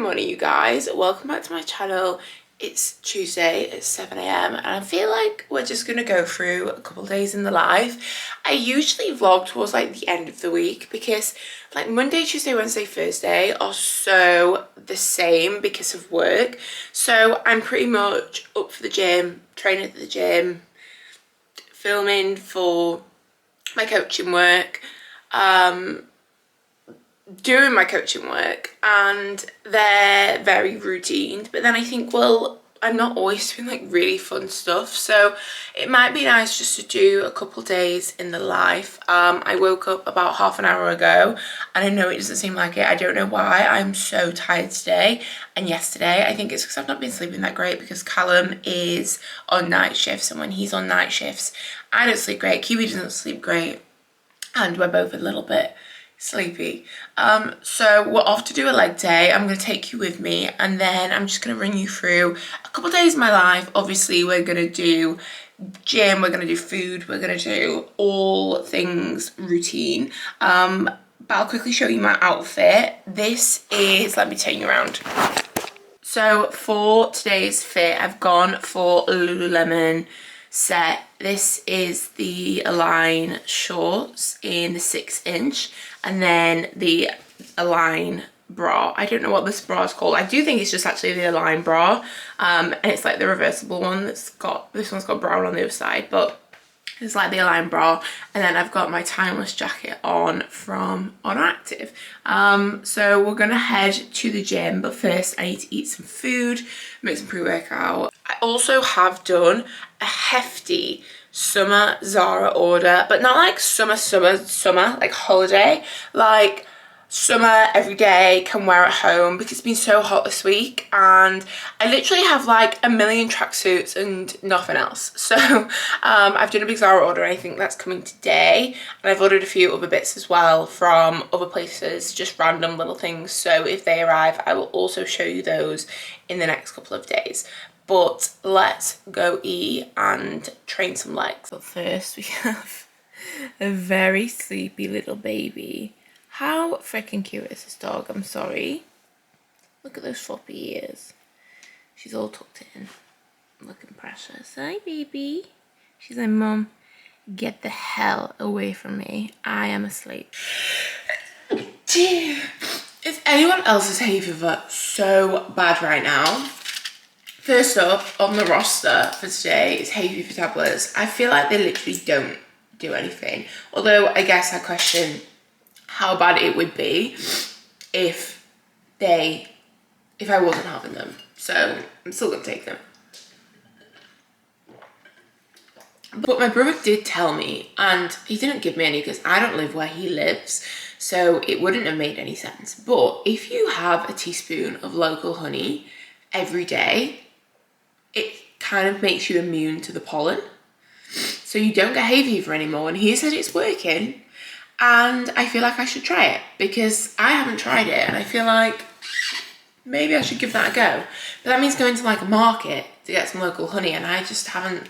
morning, you guys. Welcome back to my channel. It's Tuesday at 7 a.m. and I feel like we're just gonna go through a couple of days in the life. I usually vlog towards like the end of the week because like Monday, Tuesday, Wednesday, Thursday are so the same because of work. So I'm pretty much up for the gym, training at the gym, filming for my coaching work, doing my coaching work, and they're very routine. But then I think, well, I'm not always doing like really fun stuff, so it might be nice just to do a couple days in the life. I woke up about half an hour ago and I know it doesn't seem like it. I don't know why I'm so tired today and yesterday. I think it's because I've not been sleeping that great because Callum is on night shifts, and when he's on night shifts I don't sleep great, Kiwi doesn't sleep great, and we're both a little bit sleepy. So we're off to do a leg day. I'm going to take you with me and then I'm just going to run you through a couple of days of my life. Obviously we're going to do gym, we're going to do food, we're going to do all things routine. But I'll quickly show you my outfit. This is, let me turn you around. So for today's fit, I've gone for a Lululemon set. This is the Align shorts in the 6-inch, and then the Align bra. I don't know what this bra is called. I do think it's just actually the Align bra, and it's like the reversible one that's got, this one's got brown on the other side, but it's like the Align bra. And then I've got my Timeless jacket on from Honor Active. So we're gonna head to the gym, but first I need to eat some food, make some pre-workout. I also have done a hefty summer Zara order, but not like summer like holiday, like summer every day, can wear at home, because it's been so hot this week and I literally have like a million tracksuits and nothing else. So I've done a big Zara order and I think that's coming today, and I've ordered a few other bits as well from other places, just random little things. So if they arrive I will also show you those in the next couple of days. But let's go eat and train some legs. But first we have a very sleepy little baby. How freaking cute is this dog? I'm sorry. Look at those floppy ears. She's all tucked in, looking precious. Hi, baby. She's like, Mom, get the hell away from me. I am asleep. Is anyone else's hay fever so bad right now? First up on the roster for today is hay fever tablets. I feel like they literally don't do anything. Although I guess I question how bad it would be if I wasn't having them. So I'm still gonna take them. But my brother did tell me, and he didn't give me any because I don't live where he lives, so it wouldn't have made any sense. But if you have a teaspoon of local honey every day, it kind of makes you immune to the pollen. So you don't get hay fever anymore, and he said it's working. And I feel like I should try it because I haven't tried it and I feel like maybe I should give that a go. But that means going to like a market to get some local honey, and I just haven't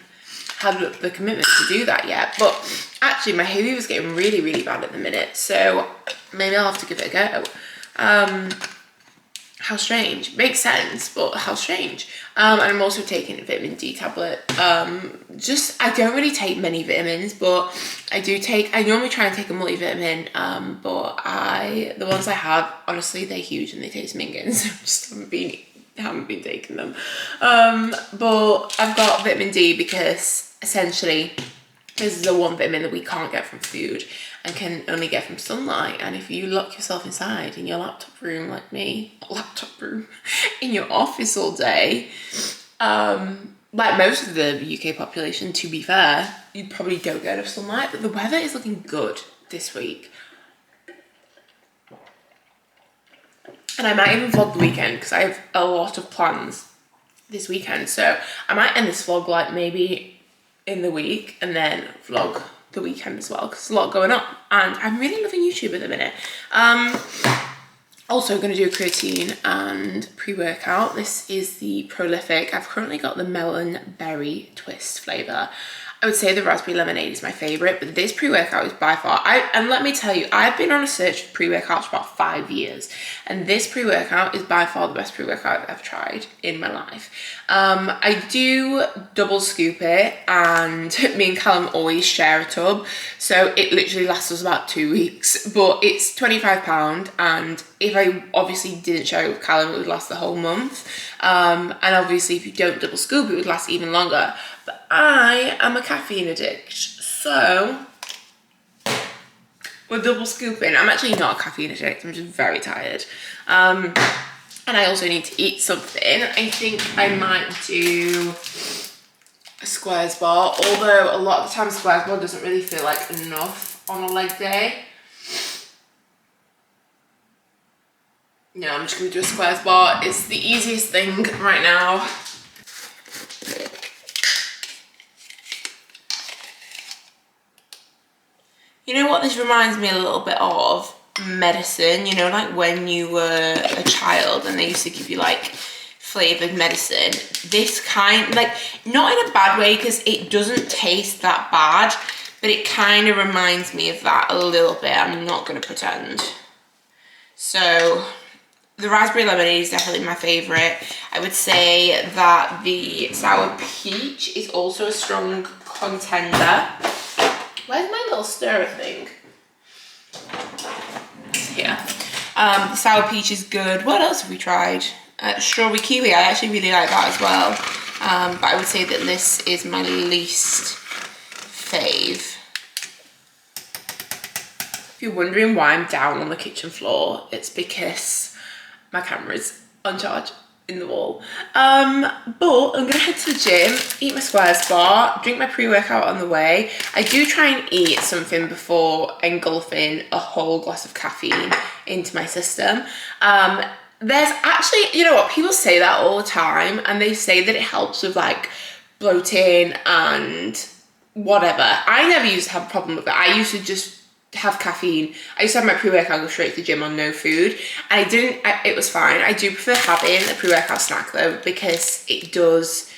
had the commitment to do that yet. But actually my hay fever is getting really, really bad at the minute, so maybe I'll have to give it a go. How strange. Makes sense, but how strange. And I'm also taking a vitamin D tablet. I don't really take many vitamins, but I normally try and take a multivitamin, but the ones I have, honestly, they're huge and they taste minging, so I just haven't been taking them. But I've got vitamin D because essentially this is the one vitamin that we can't get from food and can only get from sunlight. And if you lock yourself inside in your laptop room like me, in your office all day, like most of the UK population, to be fair, you probably don't get enough sunlight. But the weather is looking good this week. And I might even vlog the weekend because I have a lot of plans this weekend. So I might end this vlog like maybe in the week and then vlog the weekend as well, because there's a lot going on and I'm really loving YouTube at the minute. Also going to do a creatine and pre-workout. This is the Prolific. I've currently got the melon berry twist flavour. I would say the raspberry lemonade is my favourite, but this pre-workout is by far, and let me tell you, I've been on a search for pre-workouts for about 5 years, and this pre-workout is by far the best pre-workout I've ever tried in my life. I do double scoop it, and me and Callum always share a tub, so it literally lasts us about 2 weeks, but it's £25, and if I obviously didn't share it with Callum, it would last the whole month, and obviously if you don't double scoop, it would last even longer. But I am a caffeine addict, so we're double scooping. I'm actually not a caffeine addict, I'm just very tired. And I also need to eat something. I think I might do a squares bar, although a lot of the time squares bar doesn't really feel like enough on a leg day. No, I'm just gonna do a squares bar. It's the easiest thing right now. You know what this reminds me a little bit of? Medicine, you know, like when you were a child and they used to give you like flavoured medicine. This kind, like, not in a bad way because it doesn't taste that bad, but it kind of reminds me of that a little bit, I'm not going to pretend. So the raspberry lemonade is definitely my favourite. I would say that the sour peach is also a strong contender. Where's my little stirrer thing? It's here. The sour peach is good. What else have we tried? Strawberry kiwi, I actually really like that as well. But I would say that this is my least fave. If you're wondering why I'm down on the kitchen floor, it's because my camera's on charge in the wall. But I'm gonna head to the gym, eat my squares bar, drink my pre-workout on the way. I do try and eat something before engulfing a whole glass of caffeine into my system. There's actually, you know what, people say that all the time, and they say that it helps with like bloating and whatever. I never used to have a problem with it. I used to just have caffeine. I used to have my pre-workout, go straight to the gym on no food, and it was fine. I do prefer having a pre-workout snack though, because it does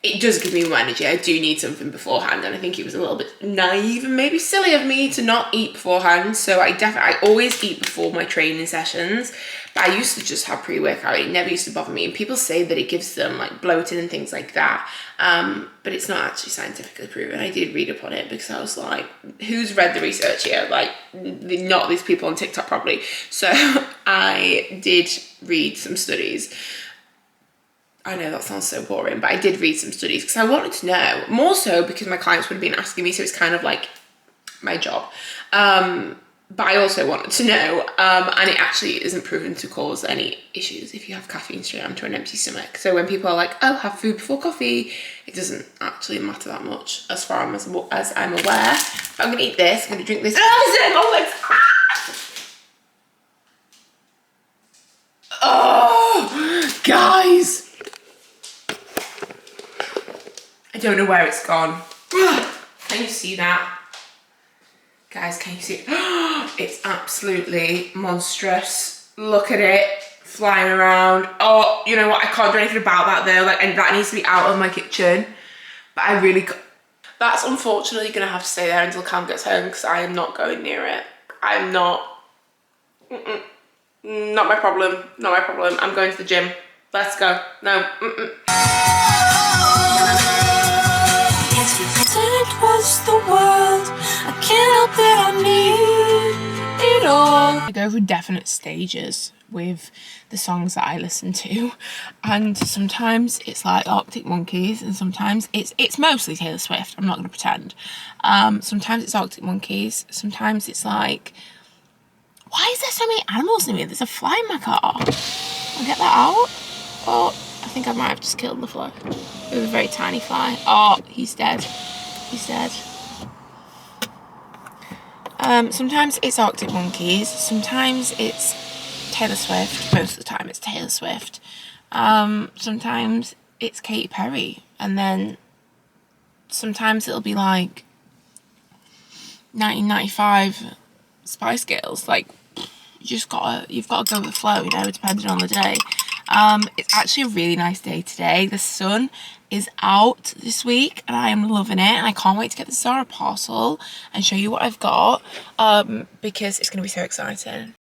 give me more energy. I do need something beforehand, and I think it was a little bit naive and maybe silly of me to not eat beforehand. So I always eat before my training sessions, but I used to just have pre-workout. It never used to bother me, and people say that it gives them like bloating and things like that, but it's not actually scientifically proven. I did read up on it because I was like, who's read the research here? Like, not these people on TikTok probably. So I did read some studies. I know that sounds so boring, but I did read some studies because I wanted to know, more so because my clients would have been asking me, so it's kind of like my job. But I also wanted to know, and it actually isn't proven to cause any issues if you have caffeine straight onto an empty stomach. So when people are like, oh, have food before coffee, it doesn't actually matter that much as far as I'm aware. But I'm gonna eat this, I'm gonna drink this. Oh, guys. I don't know where it's gone. Can you see that? Guys, can you see it? It's absolutely monstrous. Look at it flying around. Oh, you know what? I can't do anything about that though. Like, and that needs to be out of my kitchen. But I really, that's unfortunately gonna have to stay there until Cam gets home because I am not going near it. I'm not. Not my problem. Not my problem. I'm going to the gym. Let's go. No. It was the world. I can't help it, I need it all. I go through definite stages with the songs that I listen to, and sometimes it's like Arctic Monkeys, and sometimes it's mostly Taylor Swift. I'm not going to pretend. Sometimes it's Arctic Monkeys. Sometimes it's like, why is there so many animals in me? There's a fly in my car. I'll get that out. Oh, I think I might have just killed the fly. It was a very tiny fly. Oh, he's dead. He's dead. Sometimes it's Arctic Monkeys. Sometimes it's Taylor Swift. Most of the time it's Taylor Swift. Sometimes it's Katy Perry. And then sometimes it'll be like 1995 Spice Girls. Like, you've got to go with the flow, you know, depending on the day. It's actually a really nice day today. The sun is out this week and I am loving it, and I can't wait to get the Zara parcel and show you what I've got, because it's going to be so exciting.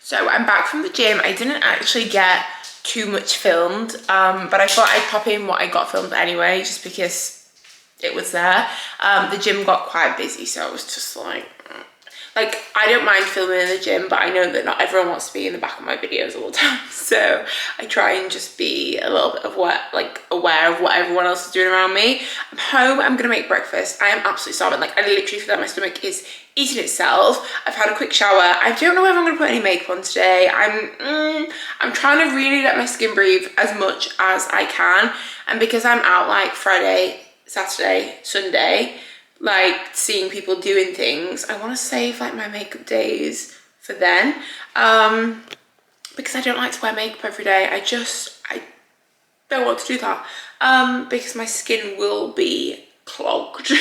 So I'm back from the gym. I didn't actually get too much filmed, but I thought I'd pop in what I got filmed anyway, just because it was there. The gym got quite busy, so I was just like, I don't mind filming in the gym, but I know that not everyone wants to be in the back of my videos all the time. So I try and just be a little bit of aware of what everyone else is doing around me. I'm home, I'm gonna make breakfast. I am absolutely starving. Like, I literally feel like my stomach is eating itself. I've had a quick shower. I don't know if I'm gonna put any makeup on today. I'm trying to really let my skin breathe as much as I can. And because I'm out like Friday, Saturday, Sunday, like seeing people doing things, I want to save like my makeup days for then, because I don't like to wear makeup every day. I don't want to do that, because my skin will be clogged.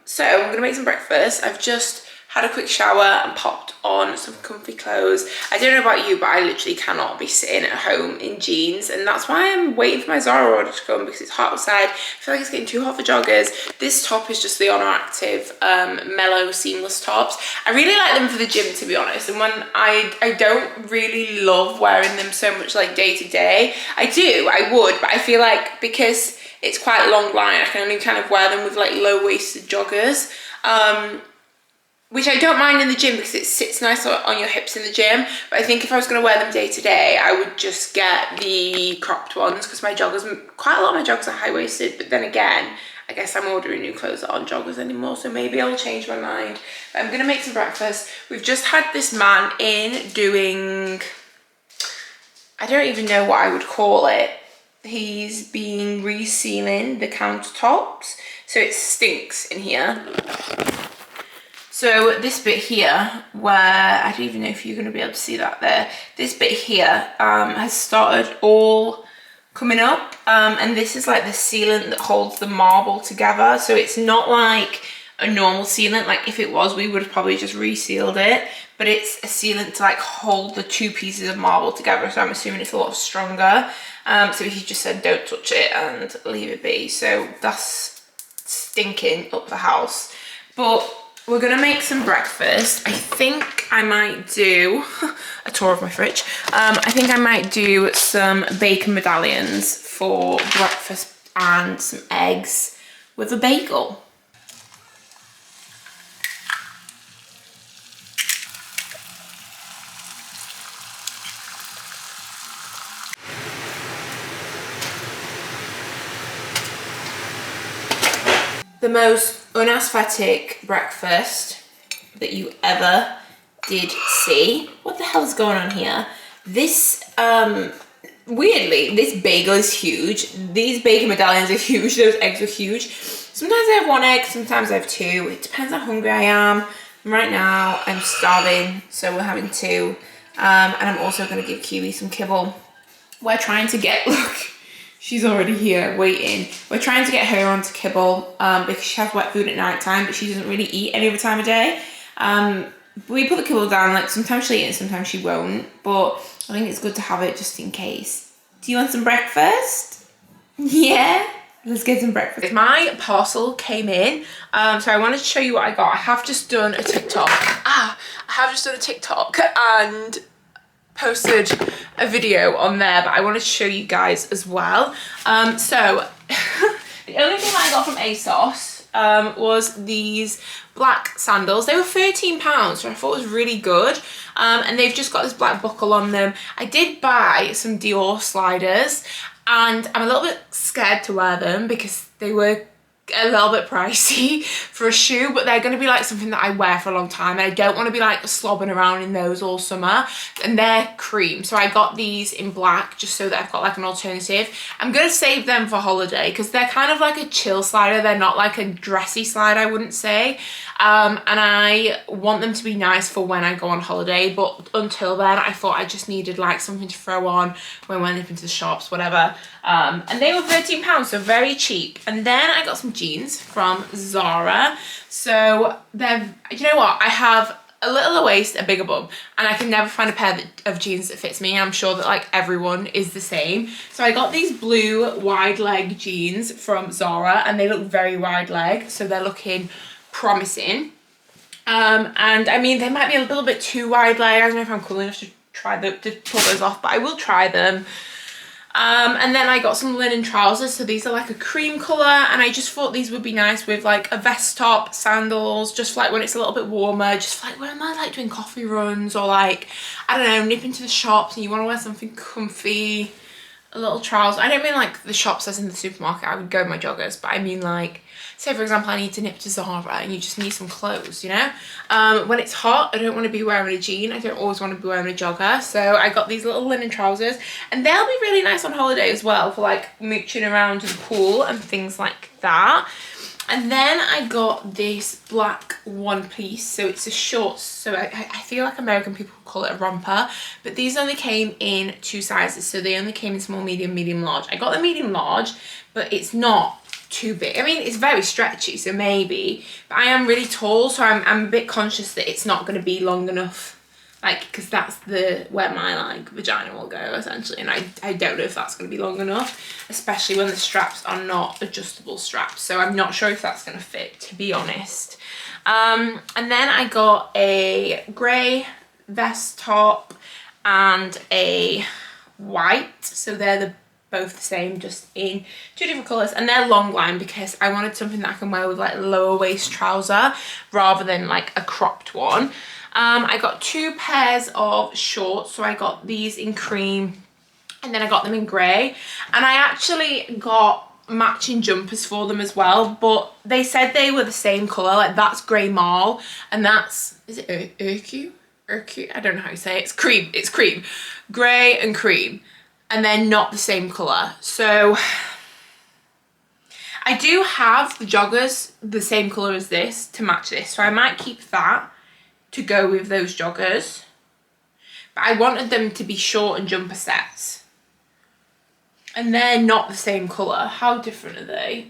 So I'm gonna make some breakfast. I've just had a quick shower and popped on some comfy clothes. I don't know about you, but I literally cannot be sitting at home in jeans, and that's why I'm waiting for my Zara order to come, because it's hot outside. I feel like it's getting too hot for joggers. This top is just the Honor Active mellow seamless tops. I really like them for the gym, to be honest, and when I don't really love wearing them so much like day to day. I would, but I feel like because it's quite a long line, I can only kind of wear them with like low-waisted joggers, which I don't mind in the gym because it sits nice on your hips in the gym. But I think if I was going to wear them day to day, I would just get the cropped ones, because my joggers, quite a lot of my joggers are high-waisted. But then again, I guess I'm ordering new clothes that aren't joggers anymore, so maybe I'll change my mind. But I'm going to make some breakfast. We've just had this man in doing, I don't even know what I would call it. He's been resealing the countertops, so it stinks in here. So this bit here, where, I don't even know if you're going to be able to see that there, this bit here has started all coming up, and this is like the sealant that holds the marble together. So it's not like a normal sealant. Like if it was, we would have probably just resealed it, but it's a sealant to like hold the two pieces of marble together. So I'm assuming it's a lot stronger. So he just said don't touch it and leave it be. So that's stinking up the house. But we're gonna make some breakfast. I think I might do a tour of my fridge. I think I might do some bacon medallions for breakfast and some eggs with a bagel. The most unaesthetic breakfast that you ever did see. What the hell is going on here? This, weirdly, this bagel is huge. These bacon medallions are huge. Those eggs are huge. Sometimes I have one egg, sometimes I have two. It depends how hungry I am. Right now, I'm starving, so we're having two. And I'm also going to give Kiwi some kibble. We're trying to get, look, she's already here waiting. We're trying to get her onto kibble because she has wet food at night time, but she doesn't really eat any other time of day. We put the kibble down, like sometimes she'll eat it and sometimes she won't, but I think it's good to have it just in case. Do you want some breakfast? Yeah? Let's get some breakfast. My parcel came in, so I wanted to show you what I got. I have just done a TikTok. And posted a video on there, but I wanted to show you guys as well. So The only thing that I got from ASOS was these black sandals. They were £13, so I thought it was really good. And they've just got this black buckle on them. I did buy some Dior sliders, and I'm a little bit scared to wear them because they were a little bit pricey for a shoe, but they're going to be like something that I wear for a long time, and I don't want to be like slobbing around in those all summer. And they're cream, so I got these in black just so that I've got like an alternative. I'm going to save them for holiday because they're kind of like a chill slider. They're not like a dressy slide, I wouldn't say. And I want them to be nice for when I go on holiday, but until then I thought I just needed like something to throw on when I went into the shops, whatever. And they were £13, so very cheap. And then I got some jeans from Zara. So they're, you know what, I have a littler waist, a bigger bum, and I can never find a pair of jeans that fits me. I'm sure that like everyone is the same. So I got these blue wide leg jeans from Zara, and they look very wide leg, so they're looking promising. And I mean, they might be a little bit too wide leg. I don't know if I'm cool enough to try to pull those off, but I will try them. And then I got some linen trousers, so these are like a cream colour, and I just thought these would be nice with like a vest top, sandals, just like when it's a little bit warmer, just like when I'm like doing coffee runs, or like, I don't know, nip into the shops and you want to wear something comfy, a little trouser. I don't mean like the shops as in the supermarket, I would go in my joggers, but I mean like, say for example I need to nip to Zara and you just need some clothes, you know? When it's hot, I don't want to be wearing a jean, I don't always want to be wearing a jogger, so I got these little linen trousers, and they'll be really nice on holiday as well for like mooching around the pool and things like that. And then I got this black one piece, so it's a shorts, so I feel like American people call it a romper, but these only came in 2 sizes, so they only came in small, medium, medium large. I got the medium large, but it's not too big. I mean, it's very stretchy, so maybe, but I am really tall, so I'm a bit conscious that it's not going to be long enough, like, because that's where my like vagina will go essentially, and I don't know if that's going to be long enough, especially when the straps are not adjustable straps, so I'm not sure if that's going to fit, to be honest. And then I got a grey vest top and a white, so they're both the same, just in 2 different colours, and they're long line because I wanted something that I can wear with like a lower waist trouser rather than like a cropped one. I got 2 pairs of shorts, so I got these in cream and then I got them in grey, and I actually got matching jumpers for them as well, but they said they were the same colour, like that's grey marl and that's, is it Urku? I don't know how you say it. It's cream, grey and cream, and they're not the same colour. So I do have the joggers the same colour as this to match this, so I might keep that to go with those joggers, but I wanted them to be short and jumper sets, and they're not the same colour. How different are they?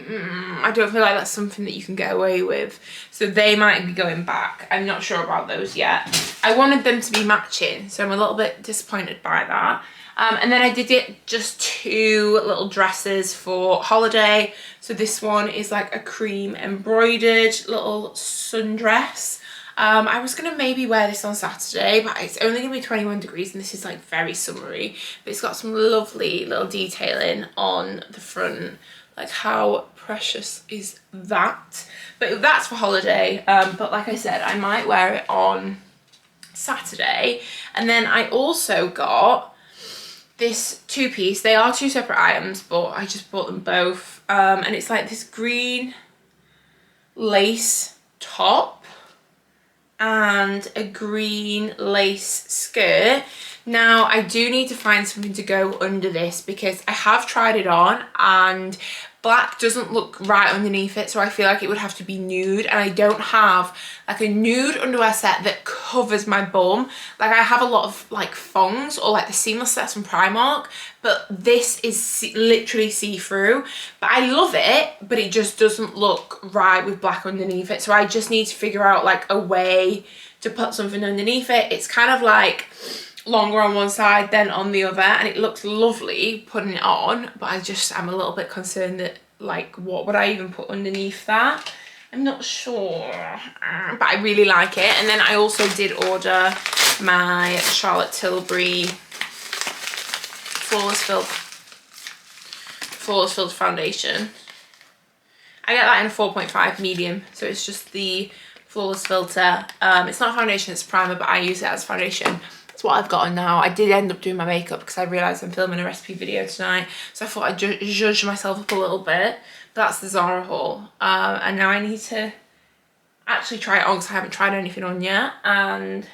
I don't feel like that's something that you can get away with, so they might be going back. I'm not sure about those yet. I wanted them to be matching, so I'm a little bit disappointed by that. And then I did get just 2 little dresses for holiday. So this one is like a cream embroidered little sundress. I was gonna maybe wear this on Saturday, but it's only gonna be 21 degrees and this is like very summery, but it's got some lovely little detailing on the front. Like, how precious is that? But that's for holiday. But like I said, I might wear it on Saturday. And then I also got this 2-piece. They are 2 separate items, but I just bought them both. And it's like this green lace top and a green lace skirt. Now I do need to find something to go under this because I have tried it on and black doesn't look right underneath it, so I feel like it would have to be nude, and I don't have like a nude underwear set that covers my bum. Like, I have a lot of like thongs or like the seamless sets from Primark, but this is literally see-through. But I love it, but it just doesn't look right with black underneath it, so I just need to figure out like a way to put something underneath it. It's kind of like longer on one side than on the other, and it looks lovely putting it on, but I'm a little bit concerned that like, what would I even put underneath that? I'm not sure, but I really like it. And then I also did order my Charlotte Tilbury Flawless Filled foundation. I get that in a 4.5 medium, so it's just the Flawless filter. It's not foundation, it's primer, but I use it as foundation. That's what I've got on now. I did end up doing my makeup because I realised I'm filming a recipe video tonight, so I thought I'd judge myself up a little bit. But that's the Zara haul, and now I need to actually try it on because I haven't tried anything on yet, and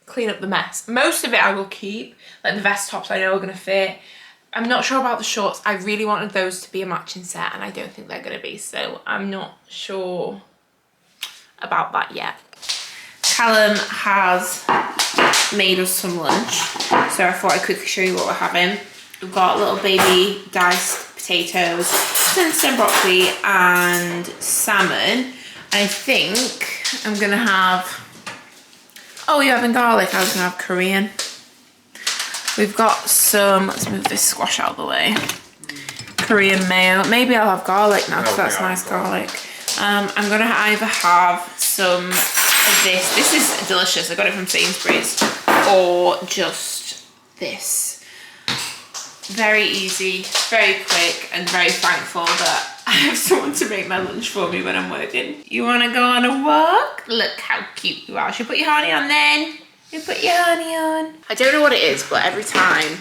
clean up the mess. Most of it I will keep, like the vest tops I know are going to fit. I'm not sure about the shorts. I really wanted those to be a matching set, and I don't think they're going to be, so I'm not sure about that yet. Callum has made us some lunch, so I thought I'd quickly show you what we're having. We've got little baby diced potatoes, some broccoli and salmon. I think I'm gonna have, oh, you're having garlic. I was gonna have Korean. We've got some, let's move this squash out of the way, Korean mayo. Maybe I'll have garlic now because that's nice garlic. I'm gonna either have some of this. This is delicious. I got it from Sainsbury's. Or just this. Very easy, very quick, and very thankful that I have someone to make my lunch for me when I'm working. You wanna go on a walk? Look how cute you are. Should we put your honey on then? You put your honey on. I don't know what it is, but every time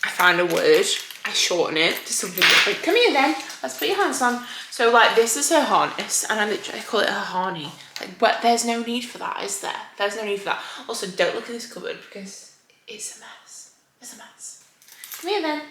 I find a word, I shorten it to something different. Come here then, let's put your hands on. So like this is her harness, and I call it her harney. Like, but there's no need for that, is there? There's no need for that. Also, don't look at this cupboard because it's a mess. It's a mess. Come here then.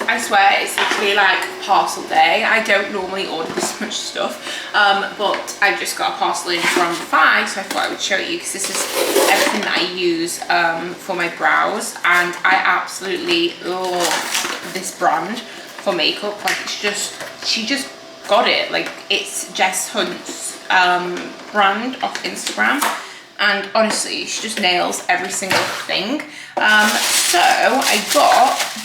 I swear it's literally like parcel day. I don't normally order this much stuff, but I just got a parcel in from Fi, so I thought I would show you because this is everything that I use for my brows, and I absolutely love this brand for makeup. Like it's just, she just got it. Like it's Jess Hunt's brand off Instagram, and honestly she just nails every single thing. So I got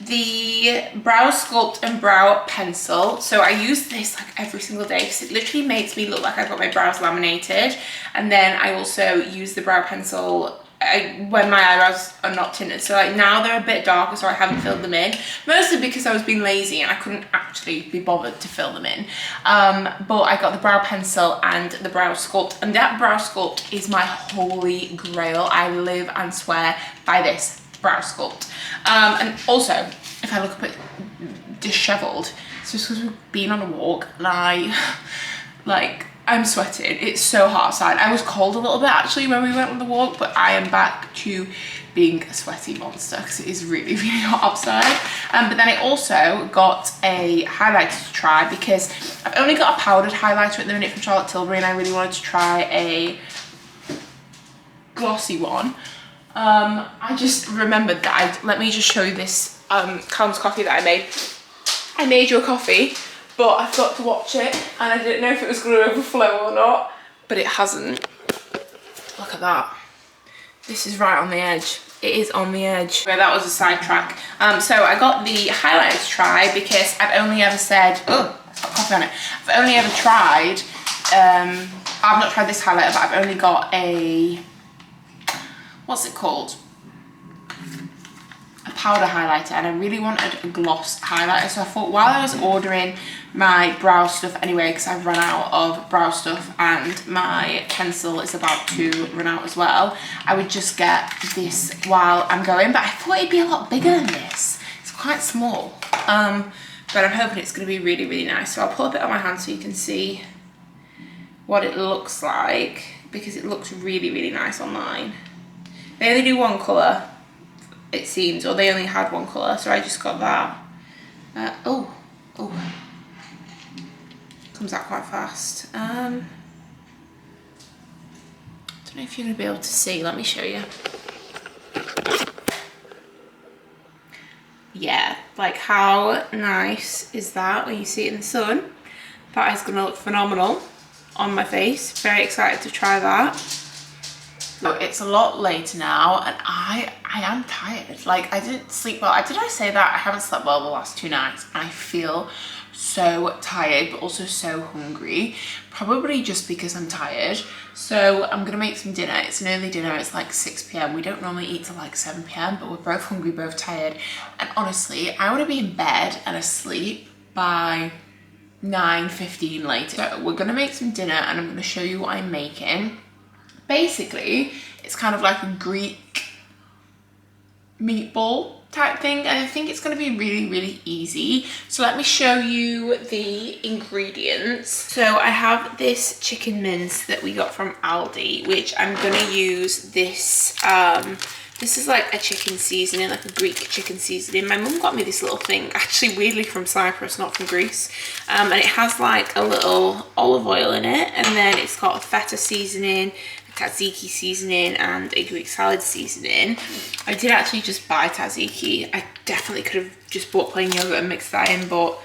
the Brow Sculpt and Brow Pencil. So I use this like every single day because it literally makes me look like I've got my brows laminated. And then I also use the brow pencil when my eyebrows are not tinted. So like now they're a bit darker, so I haven't filled them in. Mostly because I was being lazy and I couldn't actually be bothered to fill them in. But I got the Brow Pencil and the Brow Sculpt. And that Brow Sculpt is my holy grail. I live and swear by this Brow Sculpt. And also, if I look a bit disheveled, it's just because we've been on a walk and I'm sweating. It's so hot outside. I was cold a little bit actually when we went on the walk, but I am back to being a sweaty monster because it is really, really hot outside. But then I also got a highlighter to try because I've only got a powdered highlighter at the minute from Charlotte Tilbury, and I really wanted to try a glossy one. I just remembered that let me just show you this Callum's coffee that I made. I made you a coffee, but I forgot to watch it and I didn't know if it was going to overflow or not, but it hasn't. Look at that. This is right on the edge. It is on the edge. Okay, that was a sidetrack. So I got the highlighter to try because I've only ever said, oh, it's got coffee on it. I've only ever tried, I've not tried this highlighter, but I've only got a, what's it called? A powder highlighter, and I really wanted a gloss highlighter, so I thought while I was ordering my brow stuff anyway, because I've run out of brow stuff and my pencil is about to run out as well, I would just get this while I'm going. But I thought it'd be a lot bigger than this. It's quite small, but I'm hoping it's going to be really, really nice. So I'll pull a bit on my hand so you can see what it looks like, because it looks really, really nice online. They only do one colour, it seems, or they only had one colour, so I just got that. Oh, comes out quite fast. Don't know if you're going to be able to see, let me show you. Yeah, Like, how nice is that when you see it in the sun? That is gonna look phenomenal on my face. Very excited to try that. So it's a lot later now and I am tired. Like, I didn't sleep well. Did I say that? I haven't slept well the last 2 nights and I feel so tired but also so hungry, probably just because I'm tired. So I'm gonna make some dinner. It's an early dinner, it's like 6 p.m. We don't normally eat till like 7 p.m. but we're both hungry, both tired, and honestly I want to be in bed and asleep by 9:15 later. So we're gonna make some dinner and I'm gonna show you what I'm making. Basically it's kind of like a Greek meatball type thing, and I think it's going to be really easy. So let me show you the ingredients. So I have this chicken mince that we got from Aldi, which I'm going to use this this is like a chicken seasoning, like a Greek chicken seasoning. My mum got me this little thing, actually weirdly from Cyprus, not from Greece, and it has like a little olive oil in it, and then it's got a feta seasoning, tzatziki seasoning, and a Greek salad seasoning. I did actually just buy tzatziki. I definitely could have just bought plain yogurt and mixed that in, but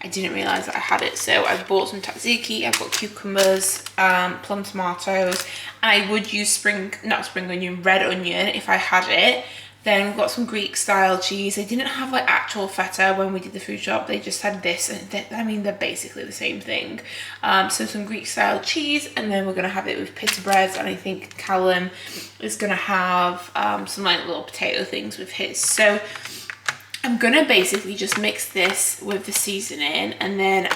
I didn't realise that I had it. So I bought some tzatziki, I've got cucumbers, plum tomatoes, and I would use red onion if I had it. Then we've got some Greek style cheese. They didn't have like actual feta when we did the food shop. They just had this, and I mean, they're basically the same thing. So some Greek style cheese, and then we're gonna have it with pita breads, and I think Callum is gonna have some like little potato things with his. So I'm gonna basically just mix this with the seasoning and then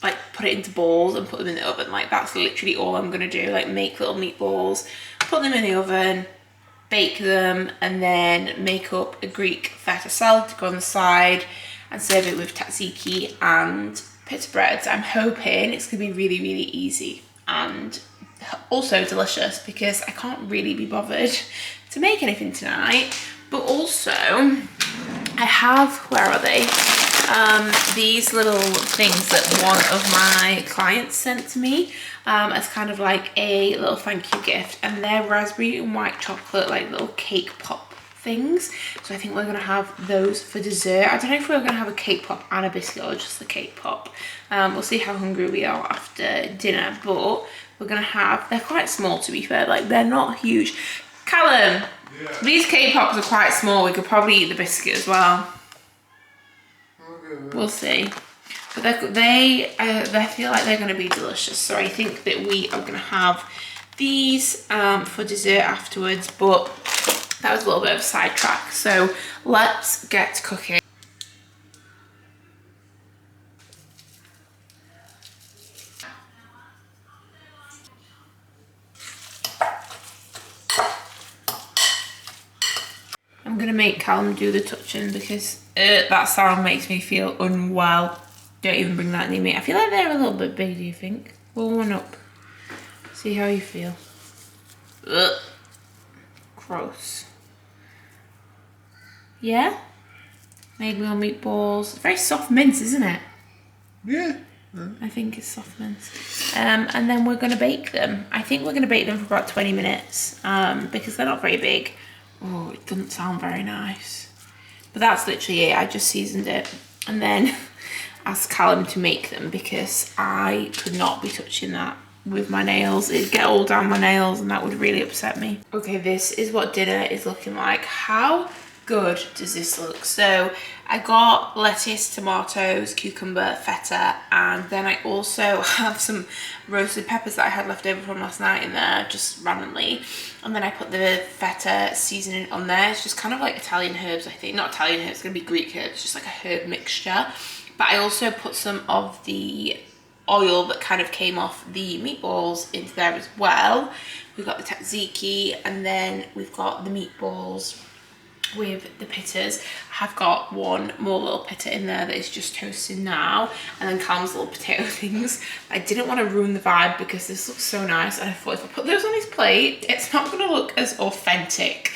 like put it into balls and put them in the oven. Like, that's literally all I'm gonna do. Like, make little meatballs, put them in the oven, bake them, and then make up a Greek feta salad to go on the side and serve it with tzatziki and pita breads. I'm hoping it's gonna be really easy and also delicious, because I can't really be bothered to make anything tonight. But also I have, where are they? These little things that one of my clients sent to me as kind of like a little thank you gift, and they're raspberry and white chocolate, like little cake pop things. So I think we're gonna have those for dessert. I don't know if we're gonna have a cake pop and a biscuit or just the cake pop. We'll see how hungry we are after dinner, but we're gonna have, they're quite small to be fair, like they're not huge. Callum, yeah. These cake pops are quite small. We could probably eat the biscuit as well. We'll see. But they feel like they're going to be delicious. So I think that we are going to have these for dessert afterwards. But that was a little bit of a sidetrack. So let's get cooking. I'm going to make Callum do the touching because that sound makes me feel unwell. Don't even bring that near me. I feel like they're a little bit big, do you think? Roll one up. See how you feel. Ugh. Gross. Yeah? Made me on meatballs. Very soft mince, isn't it? Yeah. I think it's soft mince. And then we're going to bake them. I think we're going to bake them for about 20 minutes because they're not very big. Oh, it doesn't sound very nice. But that's literally it. I just seasoned it and then asked Callum to make them because I could not be touching that with my nails. It'd get all down my nails and that would really upset me. Okay, this is what dinner is looking like. How good does this look? So I got lettuce, tomatoes, cucumber, feta, and then I also have some roasted peppers that I had left over from last night in there, just randomly. And then I put the feta seasoning on there. It's just kind of like Italian herbs, I think. Not Italian herbs, it's gonna be Greek herbs, just like a herb mixture. But I also put some of the oil that kind of came off the meatballs into there as well. We've got the tzatziki, and then we've got the meatballs with the pittas. I have got one more little pitta in there that is just toasting now, and then Callum's little potato things. I didn't want to ruin the vibe because this looks so nice, and I thought if I put those on his plate, it's not going to look as authentic.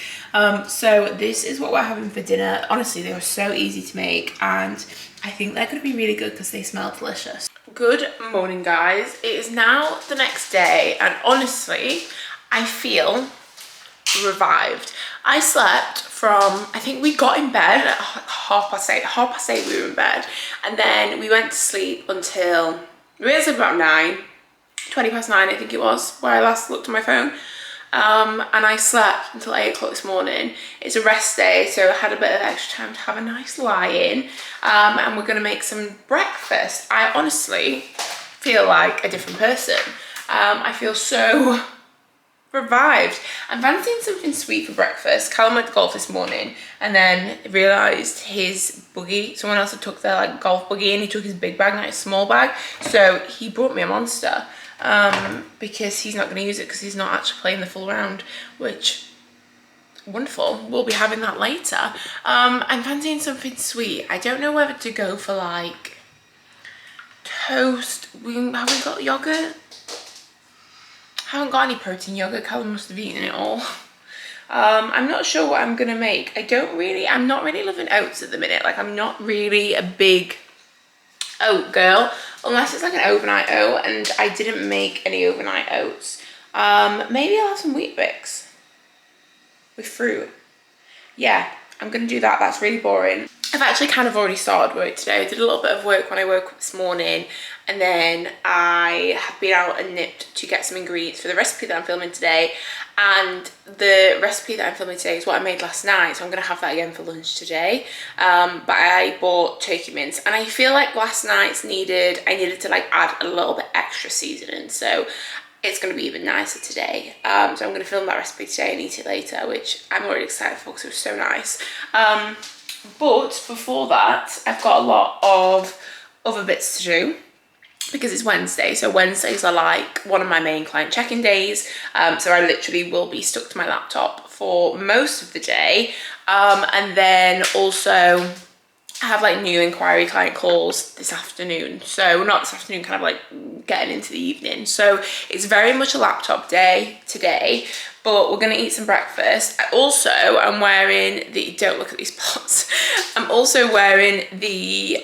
So this is what we're having for dinner. Honestly, they were so easy to make, and I think they're going to be really good because they smell delicious. Good morning, guys. It is now the next day, and honestly, I feel revived. I slept from, I think we got in bed at half past eight we were in bed, and then we went to sleep until, we went to sleep about 9, 20 past 9 I think it was, where I last looked at my phone. And I slept until 8 o'clock this morning. It's a rest day, so I had a bit of extra time to have a nice lie in, and we're gonna make some breakfast. I honestly feel like a different person. I feel so revived. I'm fancying something sweet for breakfast. Callum went to golf this morning and then realised his buggy, someone else had took their like golf buggy, and he took his big bag, not his small bag, so he brought me a Monster, because he's not going to use it because he's not actually playing the full round, which, wonderful, we'll be having that later. I'm fancying something sweet. I don't know whether to go for like toast. Have we got yogurt? I haven't got any protein yogurt. Callum must have eaten it all. I'm not sure what I'm gonna make. I'm not really loving oats at the minute. Like, I'm not really a big oat girl, unless it's like an overnight oat, and I didn't make any overnight oats. Maybe I'll have some Wheat Bix with fruit. Yeah, I'm gonna do that. That's really boring. I've actually kind of already started work today. I did a little bit of work when I woke up this morning, and then I have been out and nipped to get some ingredients for the recipe that I'm filming today. And the recipe that I'm filming today is what I made last night, so I'm gonna have that again for lunch today. But I bought turkey mince, and I feel like last night's I needed to like add a little bit extra seasoning, so it's going to be even nicer today. So I'm going to film that recipe today and eat it later, which I'm already excited for because it was so nice. But before that, I've got a lot of other bits to do because it's Wednesday. So Wednesdays are like one of my main client check-in days. So I literally will be stuck to my laptop for most of the day. And then also I have like new inquiry client calls this afternoon. So not this afternoon, kind of like getting into the evening. So it's very much a laptop day today, but we're gonna eat some breakfast. I'm wearing don't look at these pots. I'm also wearing the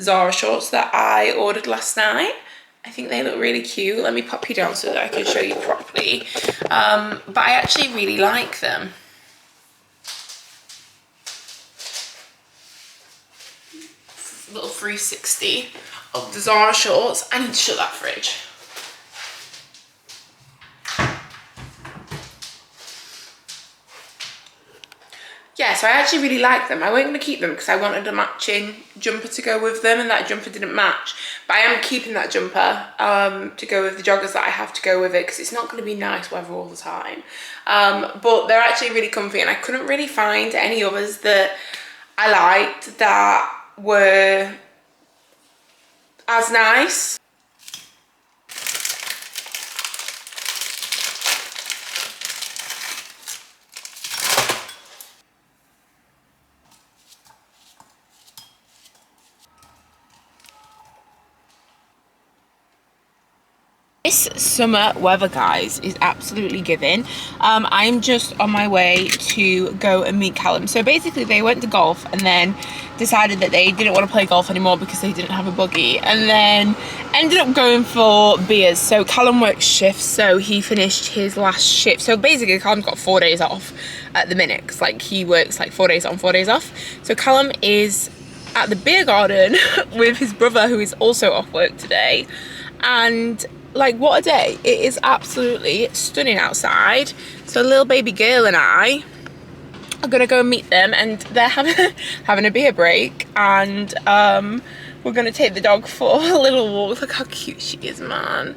Zara shorts that I ordered last night. I think they look really cute. Let me pop you down so that I can show you properly. But I actually really like them. Little 360 of the Zara shorts. I need to shut that fridge. Yeah, so I actually really like them. I wasn't going to keep them because I wanted a matching jumper to go with them, and that jumper didn't match. But I am keeping that jumper to go with the joggers that I have to go with it, because it's not going to be nice weather all the time. But they're actually really comfy, and I couldn't really find any others that I liked that were as nice. This summer weather, guys, is absolutely giving. I'm just on my way to go and meet Callum. So basically they went to golf and then decided that they didn't want to play golf anymore because they didn't have a buggy, and then ended up going for beers. So Callum works shifts, so he finished his last shift. So basically Callum's got 4 days off at the minute, because like he works like 4 days on, 4 days off. So Callum is at the beer garden with his brother, who is also off work today. And like, what a day. It is absolutely stunning outside. So little baby girl and I are gonna go and meet them, and they're having a beer break, and we're gonna take the dog for a little walk. Look how cute she is, man.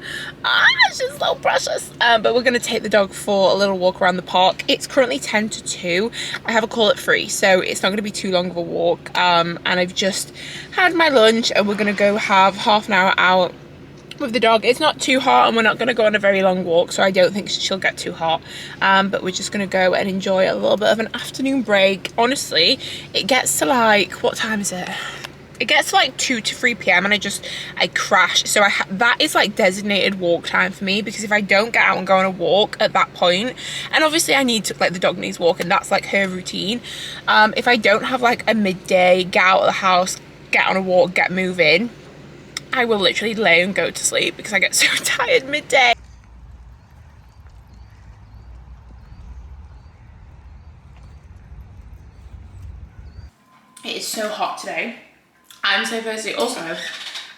She's so precious. But we're gonna take the dog for a little walk around the park. It's currently 10 to 2. I have a call at 3, so it's not gonna be too long of a walk. And I've just had my lunch, and we're gonna go have half an hour out with the dog. It's not too hot, and we're not going to go on a very long walk, so I don't think she'll get too hot. But we're just going to go and enjoy a little bit of an afternoon break. Honestly, it gets to like, what time is it? It gets to like 2 to 3 p.m. and I crash. So that is like designated walk time for me, because if I don't get out and go on a walk at that point, and obviously I need to, like, the dog needs walk, and that's like her routine. If I don't have like a midday, get out of the house, get on a walk, get moving, I will literally lay and go to sleep because I get so tired midday. so hot today. I'm so thirsty. Also,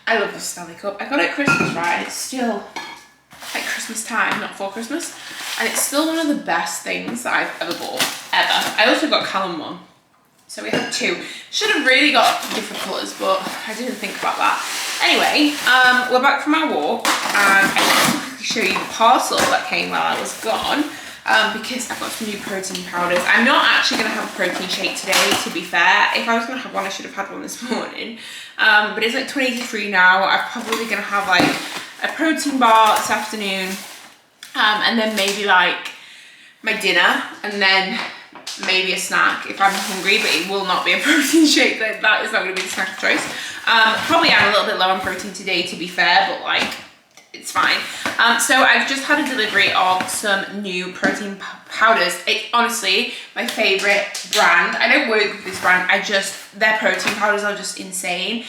I love this Stanley Cup. I got it at Christmas, right? And it's still like Christmas time, not for Christmas. And it's still one of the best things that I've ever bought, ever. I also got Callum one. So we have two. Should have really got different colours, but I didn't think about that. Anyway, we're back from our walk, and I want to show you the parcel that came while I was gone, because I've got some new protein powders. I'm not actually going to have a protein shake today, to be fair. If I was going to have one, I should have had one this morning. But it's like 20 to 3 now. I'm probably going to have like a protein bar this afternoon, and then maybe like my dinner, and then maybe a snack if I'm hungry, but it will not be a protein shake. That is not going to be the snack of choice. Probably I'm a little bit low on protein today, to be fair, but like it's fine. So I've just had a delivery of some new protein powders. It's honestly my favorite brand. I don't work with this brand, their protein powders are just insane.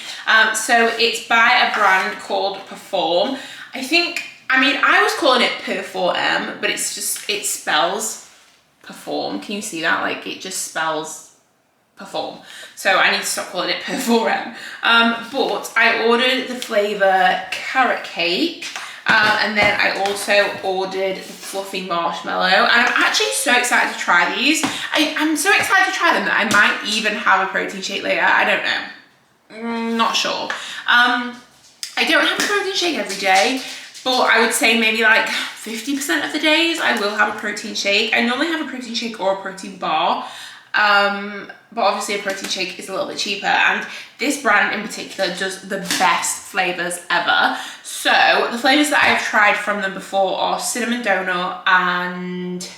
So it's by a brand called Perform. I was calling it Perform, but it spells Perform. Can you see that? Like it just spells perform. So I need to stop calling it Perform. But I ordered the flavour carrot cake, and then I also ordered the fluffy marshmallow, and I'm actually so excited to try these. I'm so excited to try them that I might even have a protein shake later. I don't know. Not sure. I don't have a protein shake every day, but I would say maybe like 50% of the days I will have a protein shake. I normally have a protein shake or a protein bar, but obviously a protein shake is a little bit cheaper, and this brand in particular does the best flavours ever. So the flavours that I've tried from them before are cinnamon donut and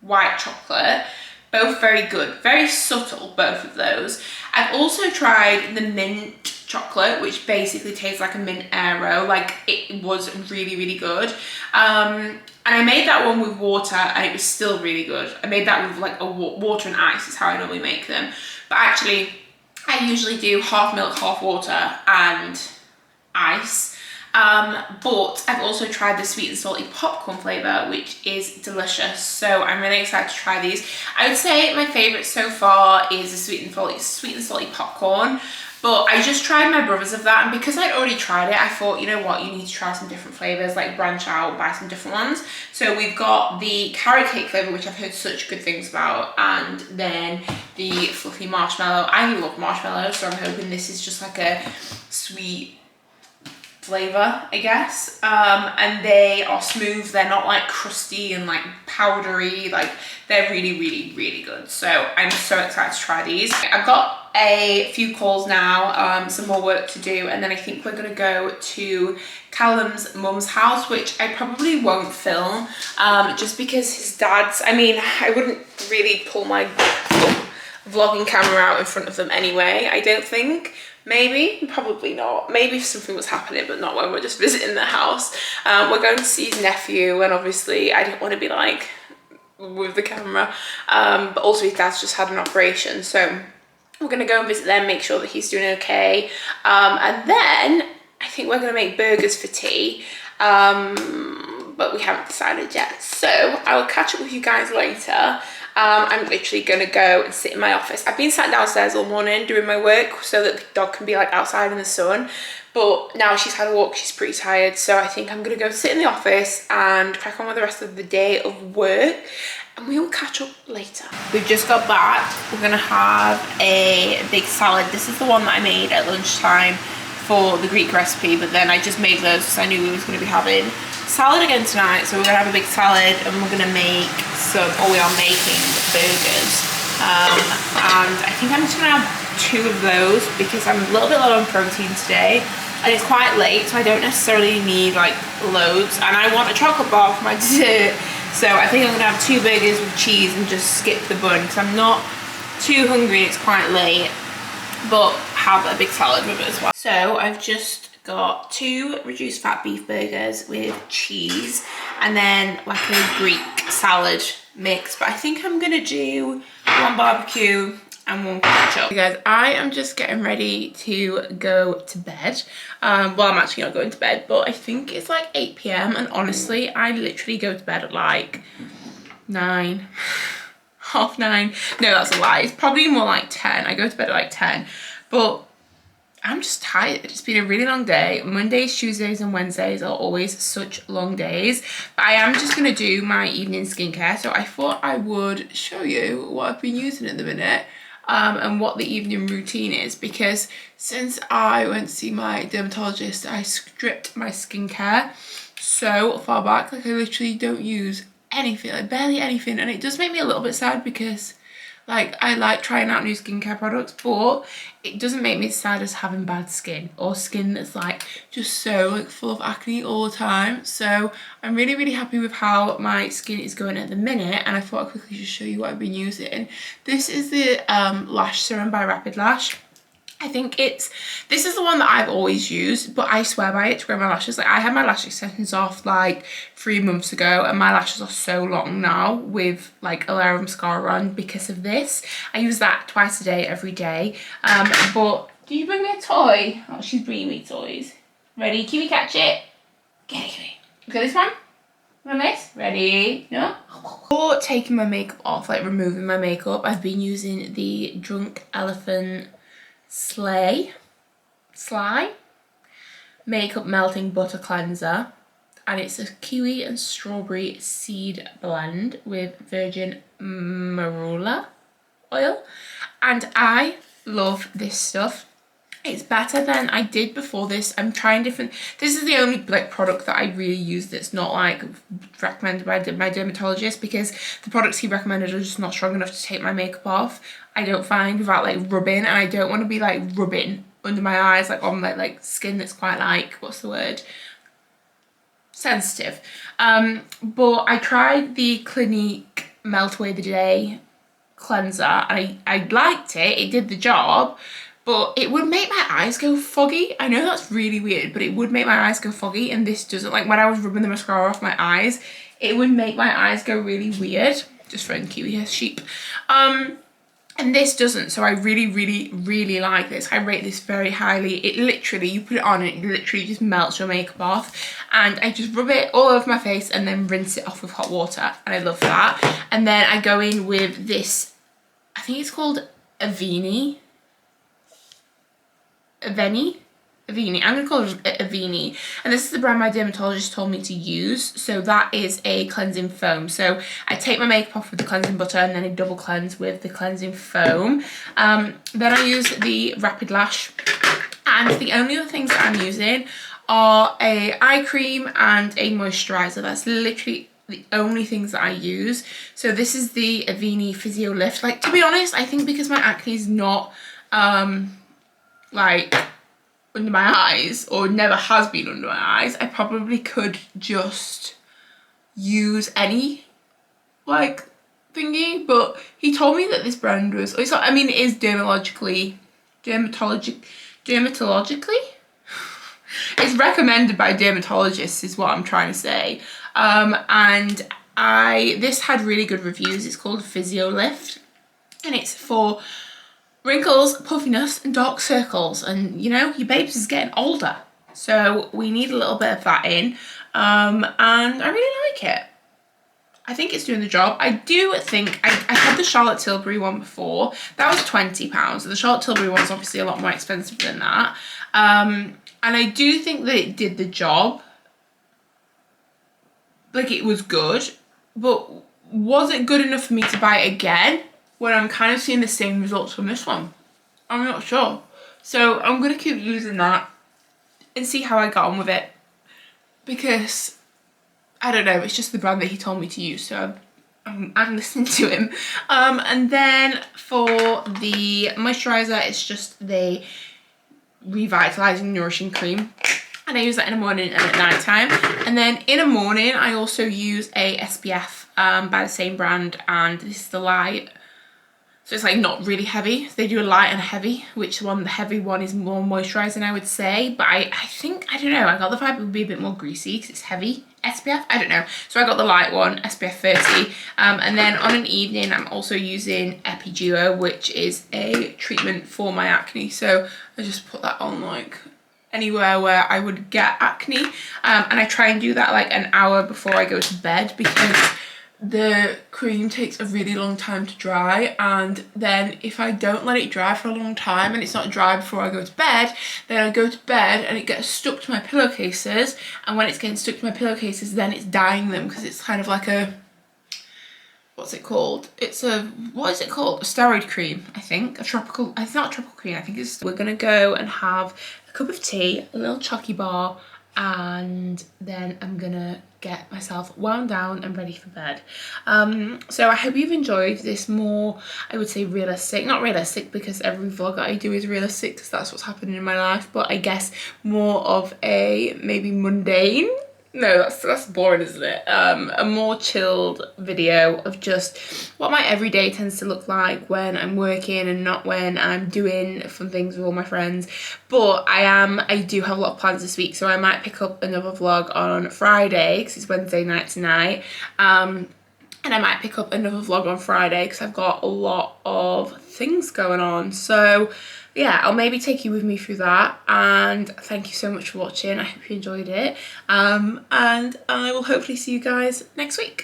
white chocolate. Both very good, very subtle, both of those. I've also tried the mint chocolate, which basically tastes like a mint aero. Like it was really, really good. And I made that one with water, and it was still really good. I made that with like water and ice is how I normally make them. But actually, I usually do half milk, half water and ice. But I've also tried the sweet and salty popcorn flavour, which is delicious. So I'm really excited to try these. I would say my favourite so far is the sweet and salty popcorn. But I just tried my brothers of that, and because I'd already tried it, I thought, you know what, you need to try some different flavours, like branch out, buy some different ones. So we've got the carrot cake flavour, which I've heard such good things about, and then the fluffy marshmallow. I love marshmallows, so I'm hoping this is just like a sweet flavour, I guess. And they are smooth, they're not like crusty and like powdery, like they're really, really, really good. So I'm so excited to try these. I've got a few calls now, some more work to do, and then I think we're gonna go to Callum's mum's house, which I probably won't film, just because his dad's, I wouldn't really pull my vlogging camera out in front of them anyway, I don't think. Maybe, probably not. Maybe if something was happening, but not when we're just visiting the house. We're going to see his nephew, and obviously I didn't want to be like with the camera, but also his dad's just had an operation, so we're gonna go and visit them, make sure that he's doing okay, and then I think we're gonna make burgers for tea, but we haven't decided yet. So I will catch up with you guys later. I'm literally gonna go and sit in my office. I've been sat downstairs all morning doing my work so that the dog can be like outside in the sun, but now she's had a walk, she's pretty tired, so I think I'm gonna go sit in the office and crack on with the rest of the day of work, and we will catch up later. We've just got back. We're gonna have a big salad. This is the one that I made at lunchtime for the Greek recipe, but then I just made those because I knew we was gonna be having salad again tonight. So we're gonna have a big salad, and we're gonna make we are making burgers. And I think I'm just gonna have 2 of those because I'm a little bit low on protein today, and it's quite late, so I don't necessarily need like loads, and I want a chocolate bar for my dessert. So I think I'm gonna have 2 burgers with cheese and just skip the bun because I'm not too hungry, it's quite late, but have a big salad with it as well. So I've just got 2 reduced fat beef burgers with cheese, and then like a Greek salad mix, but I think I'm gonna do 1 barbecue and 1 ketchup. Okay guys, I am just getting ready to go to bed. Well, I'm actually not going to bed, but I think it's like 8 p.m. and honestly, I literally go to bed at like 9, half 9. No, that's a lie. It's probably more like 10. I go to bed at like 10. But I'm just tired. It's been a really long day. Mondays, Tuesdays and Wednesdays are always such long days. But I am just going to do my evening skincare. So I thought I would show you what I've been using at the minute and what the evening routine is. Because since I went to see my dermatologist, I stripped my skincare so far back. Like I literally don't use anything, like barely anything. And it does make me a little bit sad because like I like trying out new skincare products, but it doesn't make me as sad as having bad skin or skin that's like just so like full of acne all the time. So I'm really, really happy with how my skin is going at the minute, and I thought I'd quickly just show you what I've been using. This is the Lash Serum by Rapid Lash. I think this is the one that I've always used, but I swear by it to grow my lashes. Like I had my lash extensions off like 3 months ago, and my lashes are so long now with like a layer of mascara on because of this. I use that twice a day, every day. But do you bring me a toy? Oh, she's bringing me toys. Ready? Kiwi, catch it. Get it, Kiwi. Look at this one. On this. Ready? No? For taking my makeup off, like removing my makeup, I've been using the Drunk Elephant Sly Makeup Melting Butter Cleanser, and it's a kiwi and strawberry seed blend with virgin marula oil, and I love this stuff. It's better than I did before this. I'm trying different. This is the only like product that I really use that's not like recommended by my dermatologist, because the products he recommended are just not strong enough to take my makeup off. I don't find without like rubbing, and I don't want to be like rubbing under my eyes like on my like skin that's quite like, what's the word, sensitive. But I tried the Clinique Melt Away the Day cleanser, and I liked it. It did the job. But it would make my eyes go foggy. I know that's really weird, but it would make my eyes go foggy, and this doesn't. Like when I was rubbing the mascara off my eyes, it would make my eyes go really weird. Just throwing Kiwi here, sheep. And this doesn't, so I really, really, really like this. I rate this very highly. It literally, you put it on and it literally just melts your makeup off. And I just rub it all over my face and then rinse it off with hot water, and I love that. And then I go in with this, I think it's called Aveni. I'm going to call it Aveni, and this is the brand my dermatologist told me to use. So that is a cleansing foam. So I take my makeup off with the cleansing butter and then I double cleanse with the cleansing foam. Then I use the Rapid Lash, and the only other things that I'm using are a eye cream and a moisturizer. That's literally the only things that I use. So this is the Aveni Physio Lift. Like, to be honest, I think because my acne is not like under my eyes, or never has been under my eyes, I probably could just use any like thingy. But he told me that this brand was, it's not, I mean it is dermatologically it's recommended by dermatologists is what I'm trying to say. And this had really good reviews. It's called Physio Lift, and it's for wrinkles, puffiness and dark circles, and you know, your babes is getting older, so we need a little bit of that in. And I really like it. I think it's doing the job. I do think I had the Charlotte Tilbury one before. That was £20. The Charlotte Tilbury one's obviously a lot more expensive than that. And I do think that it did the job. Like, it was good, but was it good enough for me to buy it again when I'm kind of seeing the same results from this one? I'm not sure. So I'm going to keep using that and see how I got on with it, because I don't know, it's just the brand that he told me to use, so I'm listening to him. And then for the moisturiser, it's just the Revitalising Nourishing Cream, and I use that in the morning and at night time. And then in the morning I also use a SPF by the same brand, and this is the light. So it's like not really heavy. They do a light and a heavy, which one, the heavy one is more moisturising, I would say. But I think, I don't know, I got the vibe it would be a bit more greasy because it's heavy SPF. I don't know. So I got the light one, SPF 30. And then on an evening, I'm also using Epiduo, which is a treatment for my acne. So I just put that on like anywhere where I would get acne. And I try and do that like an hour before I go to bed, because the cream takes a really long time to dry, and then if I don't let it dry for a long time and it's not dry before I go to bed, then I go to bed and it gets stuck to my pillowcases, and when it's getting stuck to my pillowcases then it's dyeing them, because it's kind of like a, what's it called? It's a, what is it called? A steroid cream, I think. A tropical, it's not a tropical cream, I think it's, we're gonna go and have a cup of tea, a little chocky bar, and then I'm gonna get myself wound down and ready for bed. So I hope you've enjoyed this more, I would say realistic, not realistic because every vlog that I do is realistic because that's what's happening in my life, but I guess more of a maybe mundane, no, that's boring, isn't it? A more chilled video of just what my everyday tends to look like when I'm working and not when I'm doing fun things with all my friends. But I do have a lot of plans this week, so I might pick up another vlog on Friday because it's Wednesday night tonight. And I might pick up another vlog on Friday because I've got a lot of things going on. So yeah, I'll maybe take you with me through that, and thank you so much for watching. I hope you enjoyed it, and I will hopefully see you guys next week.